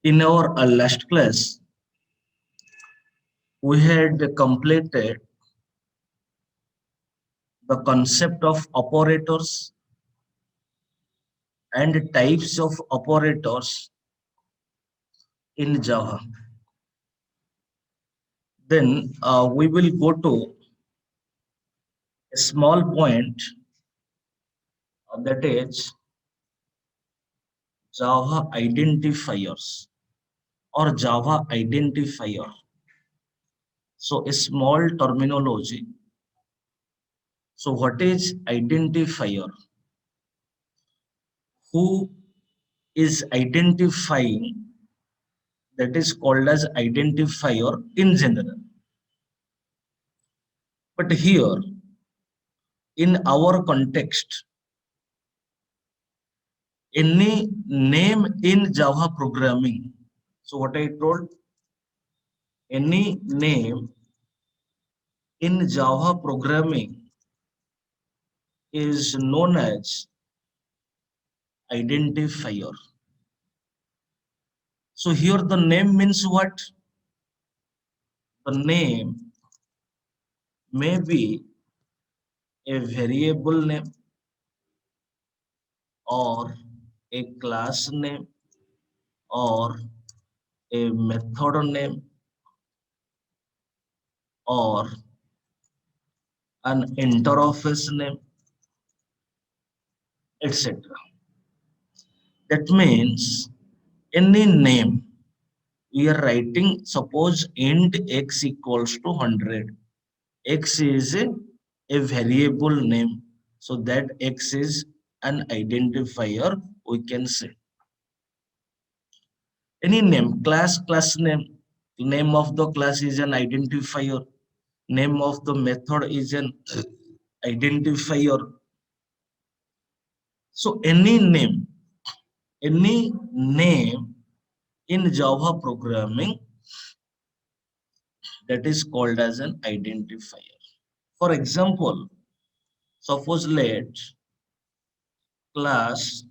In our last class, we had completed the concept of operators and types of operators in Java. Then we will go to a small point that is Java identifiers or Java identifier. So a small terminology. So what is identifier? Who is identifying, that is called as identifier in general. But here in our context, any name in Java programming. So what I told, any name in Java programming is known as identifier. So here the name means what? The name may be a variable name or a class name or a method name or an interface name, etc. That means any name we are writing, suppose int x equals to 100. X is a variable name, so that x is an identifier, we can say. Any name, class name of the class is an identifier, name of the method is an identifier. So any name in Java programming, that is called as an identifier. For example, suppose let class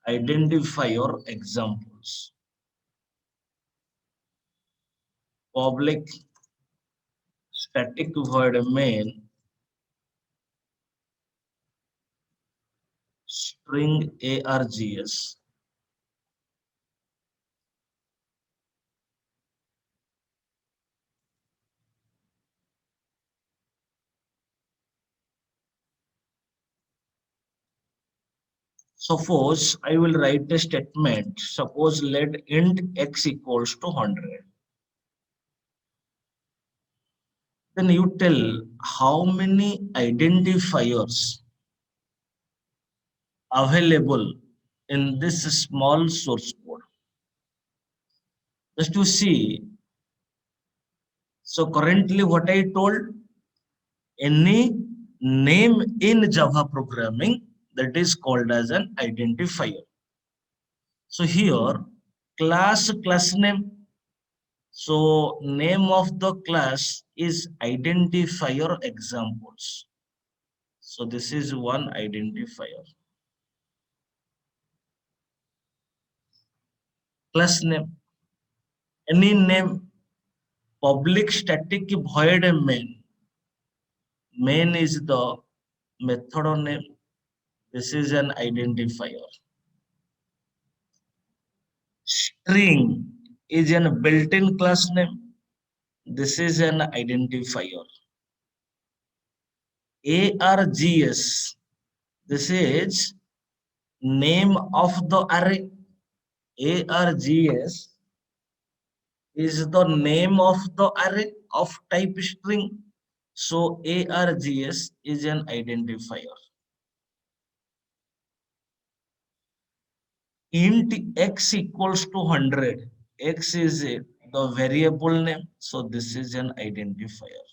identifier examples. Public static void main string args. Suppose I will write a statement. Suppose let int x equals to 100. Then you tell how many identifiers available in this small source code. Just to see. So currently what I told, any name in Java programming, that is called as an identifier. So here class name. So name of the class is identifier examples. So this is one identifier. Class name. Any name, public static void main. Main is the method name. This is an identifier. String is a built-in class name. This is an identifier. ARGS, this is name of the array. ARGS is the name of the array of type string. So ARGS is an identifier. Int x equals to 100. X is the variable name. So this is an identifier.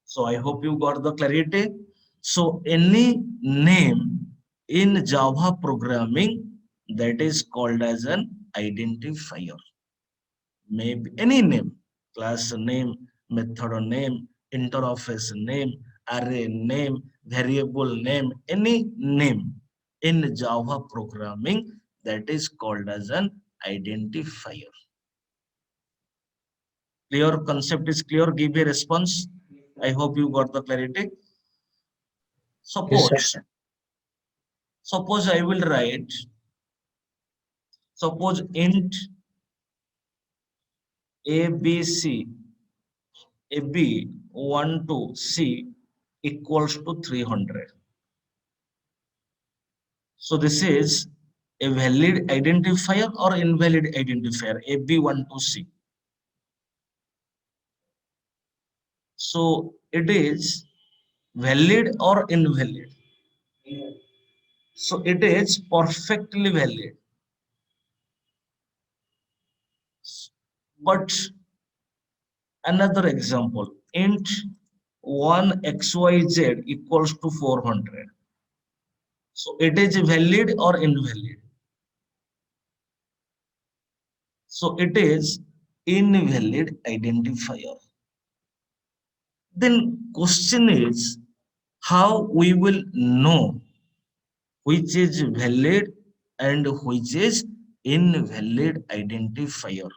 So I hope you got the clarity. So any name in Java programming, that is called as an identifier. Maybe any name, class name, method name, interface name, array name, variable name, any name. in Java programming, that is called as an identifier. Clear concept is clear. Give a response. I hope you got the clarity. Yes, sir. Suppose I will write, suppose int ABC, AB 1 to C equals to 300. So this is a valid identifier or invalid identifier, AB1 to C. So it is valid or invalid. So it is perfectly valid. But another example, int 1 xyz equals to 400. So it is valid or invalid. So it is invalid identifier. Then question is how we will know which is valid and which is invalid identifier.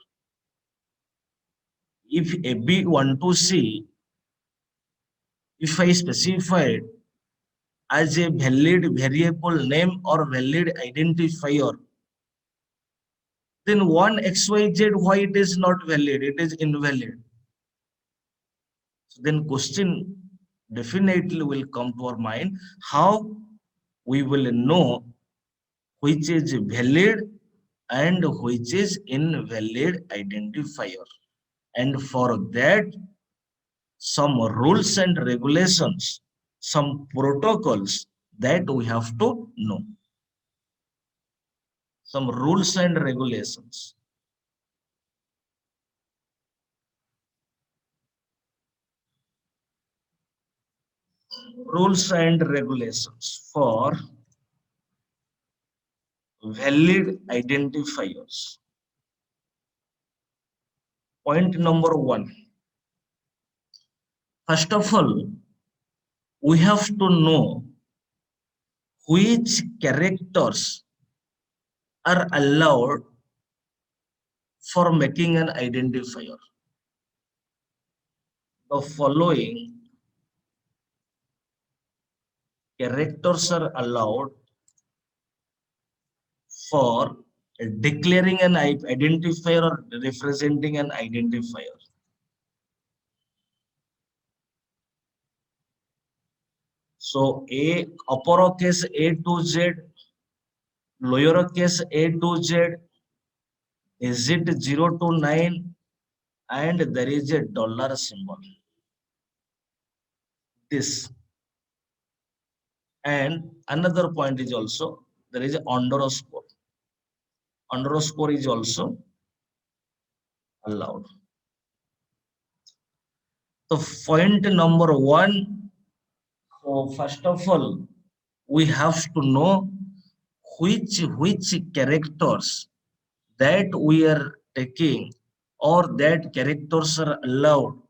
If AB want to see, if I specified as a valid variable name or valid identifier, then 1 xyz, why it is not valid, it is invalid. So then question definitely will come to our mind, how we will know which is valid and which is invalid identifier. And for that, some rules and regulations, some protocols that we have to know. Some rules and regulations. Rules and regulations for valid identifiers. Point number one. First of all, we have to know which characters are allowed for making an identifier. The following characters are allowed for declaring an identifier or representing an identifier. So A, uppercase A to Z, lowercase A to Z, digit 0 to 9, and there is a dollar symbol. This. And another point is also there is underscore. Underscore is also allowed. So point number one. So first of all, we have to know which characters that we are taking or that characters are allowed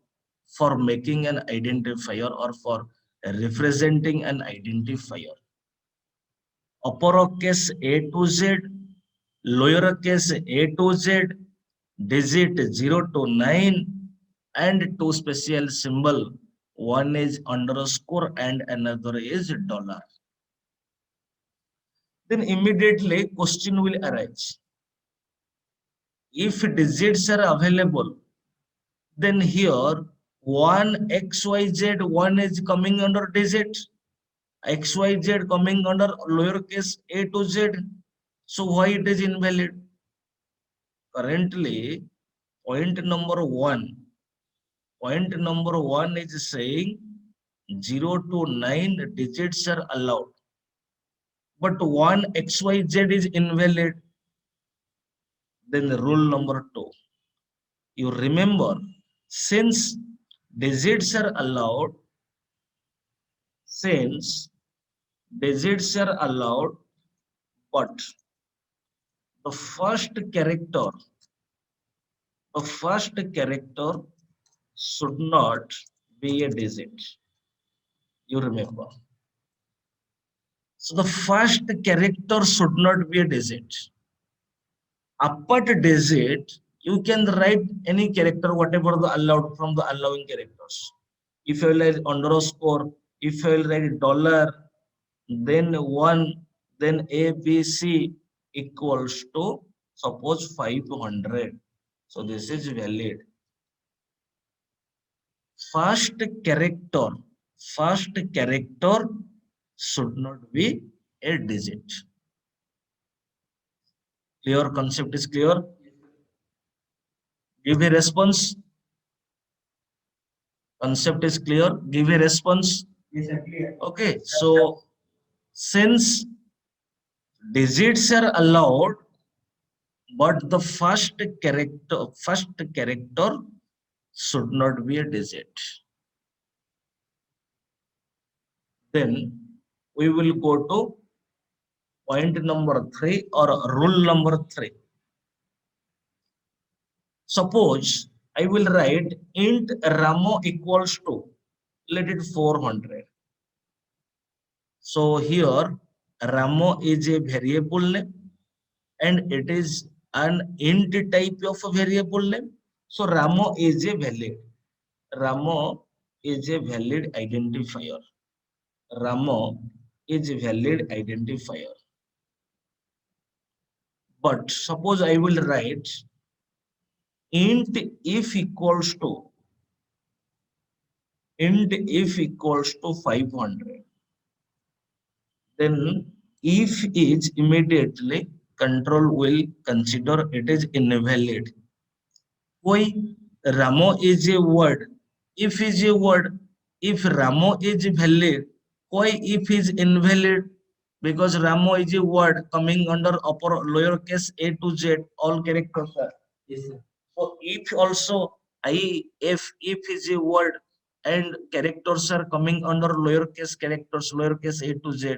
for making an identifier or for representing an identifier. Uppercase A to Z, lowercase A to Z, digit 0 to 9, and two special symbol. One is underscore and another is dollar. Then immediately question will arise. If digits are available, then here 1 xyz, one is coming under digit, xyz coming under lowercase a to z. So why it is invalid? Currently, point number one, point number one is saying 0 to 9 digits are allowed, but 1 xyz is invalid. Then the rule number two, you remember, since digits are allowed, since digits are allowed, but the first character should not be a digit. You remember. So the first character should not be a digit. Apart digit, you can write any character, whatever the allowed from the allowing characters. If you write underscore, if you write dollar, then one, then ABC equals to suppose 500. So this is valid. First character, first character should not be a digit. Clear concept is clear. Give a response. Concept is clear. Give a response. Yes, sir, clear. Okay. So since digits are allowed, but the first character should not be a digit. Then we will go to point number 3 or rule number 3. Suppose I will write int Ramo equals to, let it 400. So here Ramo is a variable name and it is an int type of a variable name. So Ramo is a valid. Ramo is a valid identifier. Ramo is a valid identifier. But suppose I will write int if equals to int if equals to 500, then if is immediately control will consider it is invalid. Why? Ramo is a word. If is a word, if Ramo is valid, why if is invalid? Because Ramo is a word coming under upper lowercase a to z, all characters are. Yes, sir. So if also if is a word and characters are coming under lowercase a to z,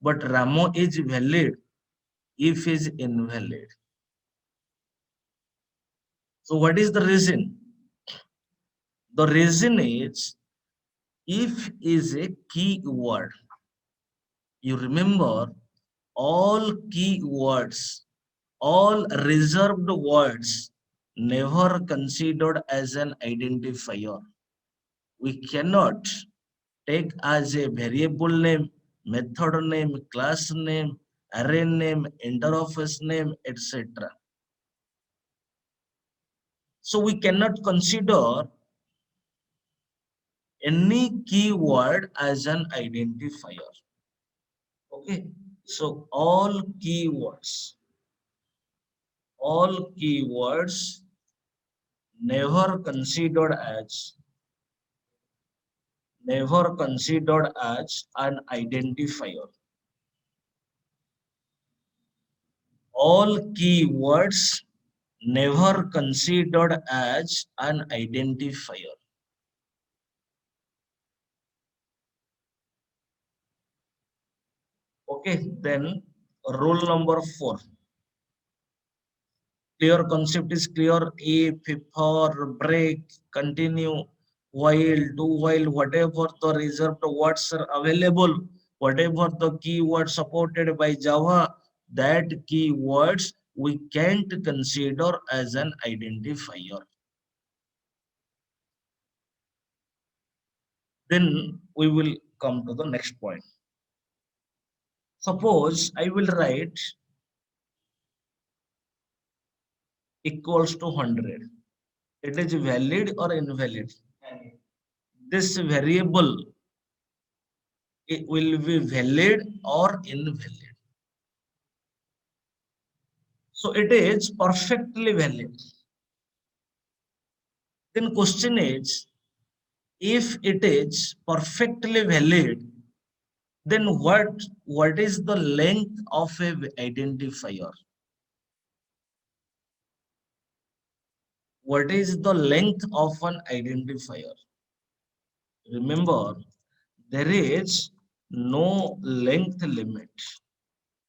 but Ramo is valid, if is invalid. So what is the reason? The reason is if is a key word. You remember all key words, all reserved words never considered as an identifier. We cannot take as a variable name, method name, class name, array name, interface name, etc. So we cannot consider any keyword as an identifier. Okay, so all keywords never considered as an identifier. All keywords never considered as an identifier. Okay, then rule number 4. Clear concept is clear. If, for, break, continue, while, do while, whatever the reserved words are available, whatever the keyword supported by Java, that keywords we can't consider as an identifier. Then we will come to the next point. Suppose I will write equals to 100. It is valid or invalid? This variable, it will be valid or invalid. So it is perfectly valid. Then question is, if it is perfectly valid, then what is the length of a identifier? What is the length of an identifier? Remember, there is no length limit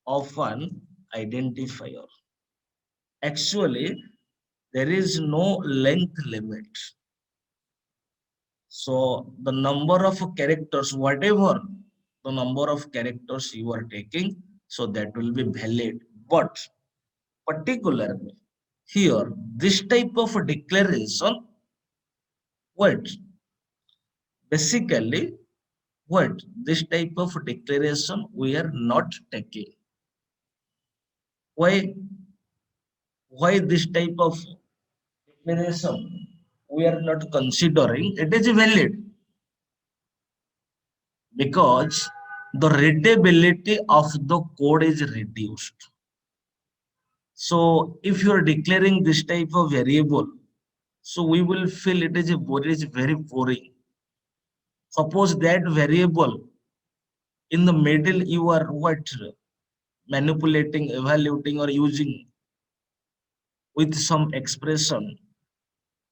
of an identifier. Actually, there is no length limit. So the number of characters, whatever the number of characters you are taking, so that will be valid. But particularly here, this type of declaration, what basically, what this type of declaration we are not taking. Why why this type of declaration we are not considering? It is valid because the readability of the code is reduced. So if you are declaring this type of variable, so we will feel it is very boring. Suppose that variable in the middle you are what manipulating, evaluating, or using with some expression,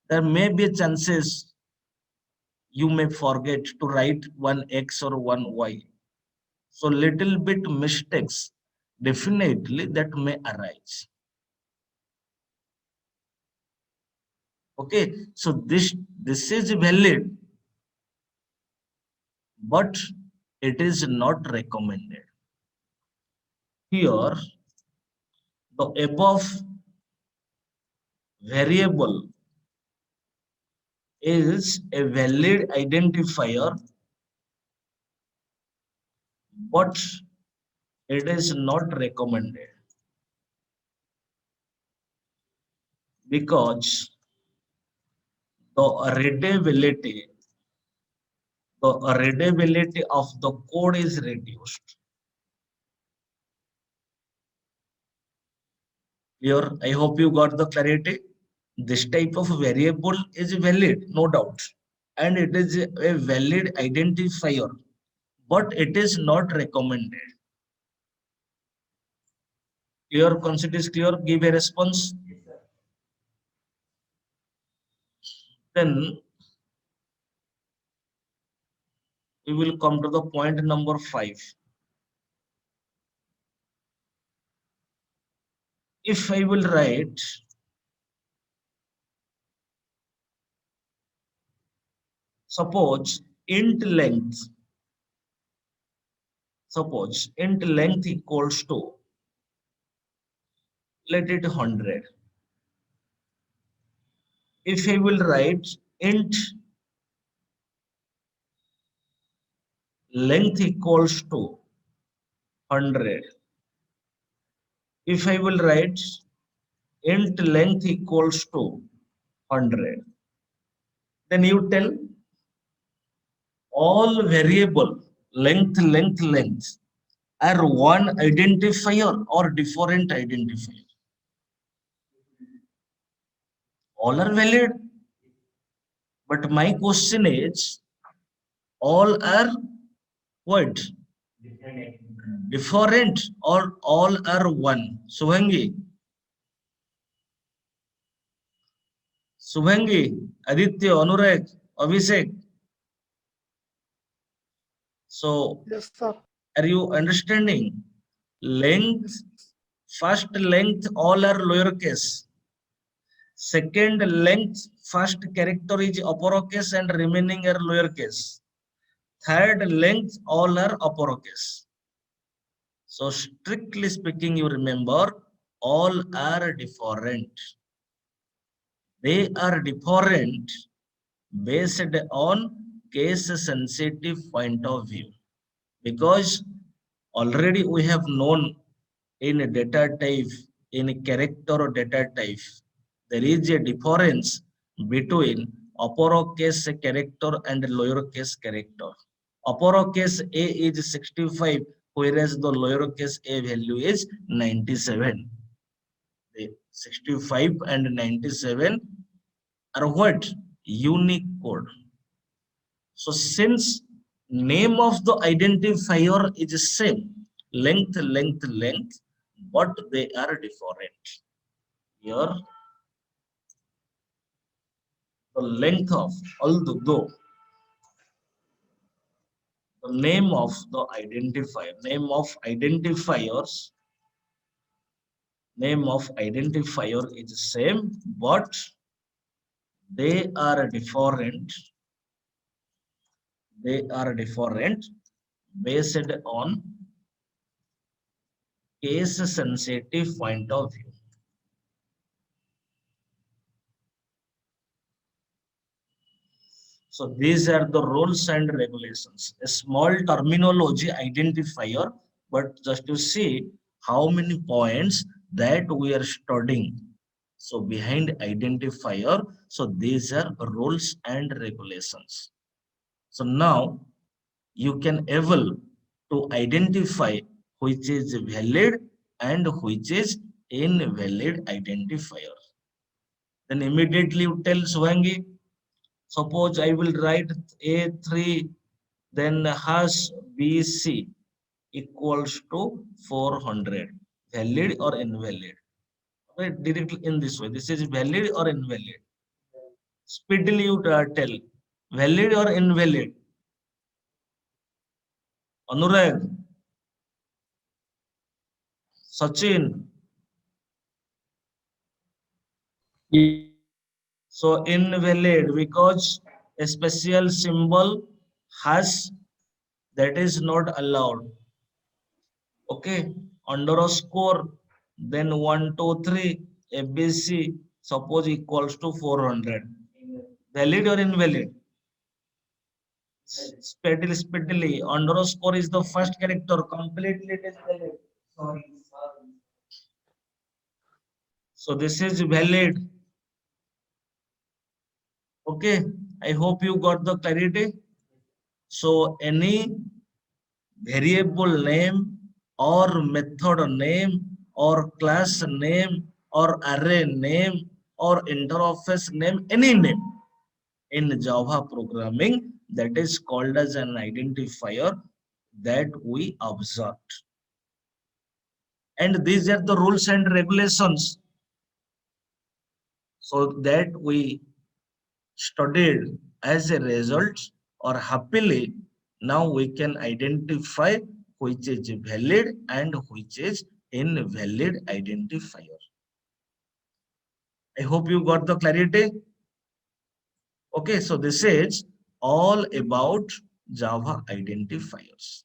there may be chances you may forget to write one x or one y. So little bit mistakes definitely that may arise. Okay, so this is valid, but it is not recommended. Here, the above variable is a valid identifier, but it is not recommended because the readability readability of the code is reduced. Here, I hope you got the clarity. This type of variable is valid, no doubt, and it is a valid identifier, but it is not recommended. Your concept is clear? Give a response. Then we will come to the point number 5. If I will write, suppose int length, equals to, let it 100. If I will write int length equals to 100, if I will write int length equals to 100, then you tell all variable length are one identifier or different identifier. All are valid, but my question is, all are what? Different or all are one? Subhangi, Aditya, Anurag, Abhishek. So Yes, sir. are you understanding? Length, first length, all are lowercase. Second length, first character is uppercase and remaining are lowercase. Third length, all are uppercase. So strictly speaking, you remember, all are different. They are different based on case sensitive point of view. Because already we have known in a data type, in a character or data type, there is a difference between uppercase character and lowercase character. Uppercase A is 65, whereas the lowercase a value is 97. The 65 and 97 are what? Unique code. So since name of the identifier is same, length, but they are different. Here, the length of, although the name of the name of identifier is same, but they are different. They are different based on case sensitive point of view. So these are the rules and regulations. A small terminology identifier, but just to see how many points that we are studying. So behind identifier, so these are rules and regulations. So now you can able to identify which is valid and which is invalid identifier. Then immediately you tell Swangi, suppose I will write A3, then hash BC equals to 400. Valid or invalid? Right, directly in this way. This is valid or invalid? Speedily you tell. Valid or invalid? Anurag, Sachin. So invalid because a special symbol has that is not allowed. Okay, underscore, then 123 ABC, suppose equals to 400. Valid or invalid? Speedily. Underscore is the first character. Completely it is valid. So this is valid. Okay. I hope you got the clarity. So any variable name or method name or class name or array name or interface name, any name in Java programming, that is called as an identifier that we observed. And these are the rules and regulations so that we studied as a result, or happily now we can identify which is valid and which is invalid identifier. I hope you got the clarity. Okay, so this is all about Java identifiers.